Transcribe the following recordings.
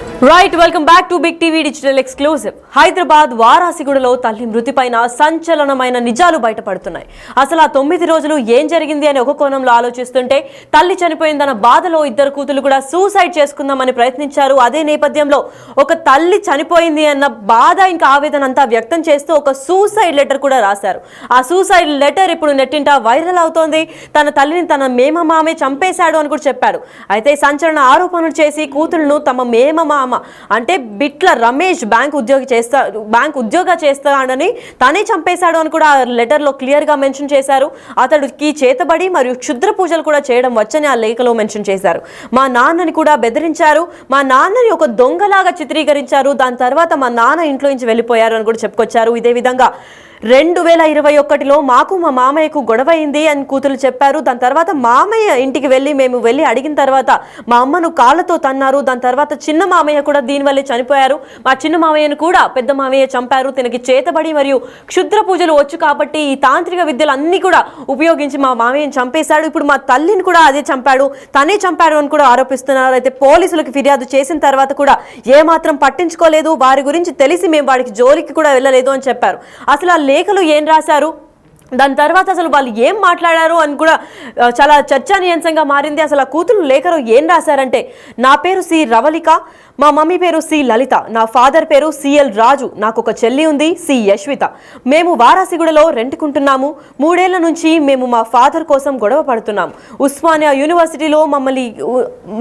Right welcome back to Big TV digital exclusive. Hyderabad వారాసిగూడలో తల్లి మృతిపైన సంచలనమైన నిజాలు బయటపడుతున్నాయి. అసలు ఆ 9 రోజులు ఏం జరిగింది అని ఒక కోణంలో ఆలోచిస్తుంటే, తల్లి చనిపోయిందన్న బాధలో ఇద్దరు కూతురు కూడా సూసైడ్ చేసుకుందామని ప్రయత్నించారు. అదే నేపథ్యంలో ఒక తల్లి చనిపోయింది అన్న బాధ ఇంకా ఆవేదన అంతా వ్యక్తం చేస్తూ ఒక సూసైడ్ లెటర్ కూడా రాశారు. ఆ సూసైడ్ లెటర్ ఇప్పుడు నెట్టింట వైరల్ అవుతోంది. తన తల్లిని తన మేనమామే చంపేశాడు అని కూడా చెప్పాడు. అయితే సంచలన ఆరోపణలు చేసి కూతురును తమ మేనమామ అంటే బిట్ల రమేష్ బ్యాంక్ ఉద్యోగ చేస్తాడని తనే చంపేశాడు అని కూడా లెటర్ లో క్లియర్ గా మెన్షన్ చేశారు. అతడికి చేతబడి మరియు క్షుద్ర పూజలు కూడా చేయడం వచ్చని ఆ లేఖలో మెన్షన్ చేశారు. మా నాన్నని కూడా బెదిరించారు. మా నాన్నని ఒక దొంగలాగా చిత్రీకరించారు. దాని తర్వాత మా నాన్న ఇంట్లో నుంచి వెళ్ళిపోయారు అని కూడా చెప్పుకొచ్చారు. ఇదే విధంగా 2021లో మాకు మా మామయ్యకు గొడవ అయింది అని కూతురు చెప్పారు. దాని తర్వాత మామయ్య ఇంటికి మేము వెళ్ళి అడిగిన తర్వాత మా అమ్మను కాళ్ళతో తన్నారు. దాని తర్వాత చిన్న మామయ్య కూడా దీనివల్లే చనిపోయారు. మా చిన్న మామయ్యను కూడా పెద్ద మామయ్య చంపారు. తనకి చేతబడి మరియు క్షుద్ర పూజలు వచ్చు కాబట్టి ఈ తాంత్రిక విద్యలు అన్ని కూడా ఉపయోగించి మా మామయ్యను చంపేశాడు. ఇప్పుడు మా తల్లిని కూడా అదే చంపాడు, తనే చంపాడు అని కూడా ఆరోపిస్తున్నారు. అయితే పోలీసులకు ఫిర్యాదు చేసిన తర్వాత కూడా ఏమాత్రం పట్టించుకోలేదు. వారి గురించి తెలిసి మేము వాడికి జోలికి కూడా వెళ్ళలేదు అని చెప్పారు. అసలు ఆ లేఖలు ఏం రాశారు, దాని తర్వాత అసలు వాళ్ళు ఏం మాట్లాడారు అని కూడా చాలా చర్చానీయాంశంగా మారింది. అసలు ఆ కూతురు లేఖలో ఏం రాశారంటే, నా పేరు సి రవళిక, మా మమ్మీ పేరు సి లలిత, నా ఫాదర్ పేరు సిఎల్ రాజు, నాకు ఒక చెల్లి ఉంది సి యశ్విత. మేము వారాసిగూడలో రెంట్కుంటున్నాము. 3 ఏళ్ల నుంచి మేము మా ఫాదర్ కోసం గొడవ పడుతున్నాము. ఉస్మానియా యూనివర్సిటీలో మమ్మల్ని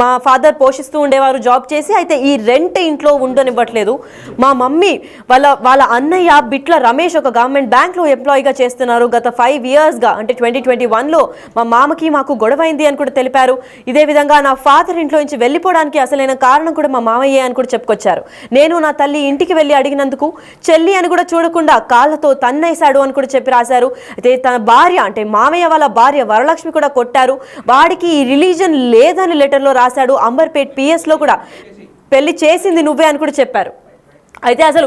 మా ఫాదర్ పోషిస్తూ ఉండేవారు జాబ్ చేసి. అయితే ఈ రెంట్ ఇంట్లో ఉండనివ్వట్లేదు. మా మమ్మీ వాళ్ళ అన్నయ్య బిట్ల రమేష్ ఒక గవర్నమెంట్ బ్యాంక్లో ఎంప్లాయీగా చేస్తున్నారు. గత 5 ఇయర్స్గా అంటే 2021లో మా మామకి మాకు గొడవైంది అని కూడా తెలిపారు. ఇదే విధంగా నా ఫాదర్ ఇంట్లో నుంచి వెళ్ళిపోవడానికి అసలైన కారణం కూడా మా మామయ్యే అని కూడా చెప్పుకొచ్చారు. నేను నా తల్లి ఇంటికి వెళ్ళి అడిగినందుకు చెల్లి అని కూడా చూడకుండా కాళ్ళతో తన్నేశాడు అని కూడా చెప్పి రాశారు. అయితే తన భార్య అంటే మామయ్య వాళ్ళ భార్య వరలక్ష్మి కూడా కొట్టారు. వాడికి ఈ రిలీజన్ లేదని లెటర్లో రాశాడు. అంబర్పేట్ PS లో కూడా పెళ్లి చేసింది నువ్వే అని కూడా చెప్పారు. అయితే అసలు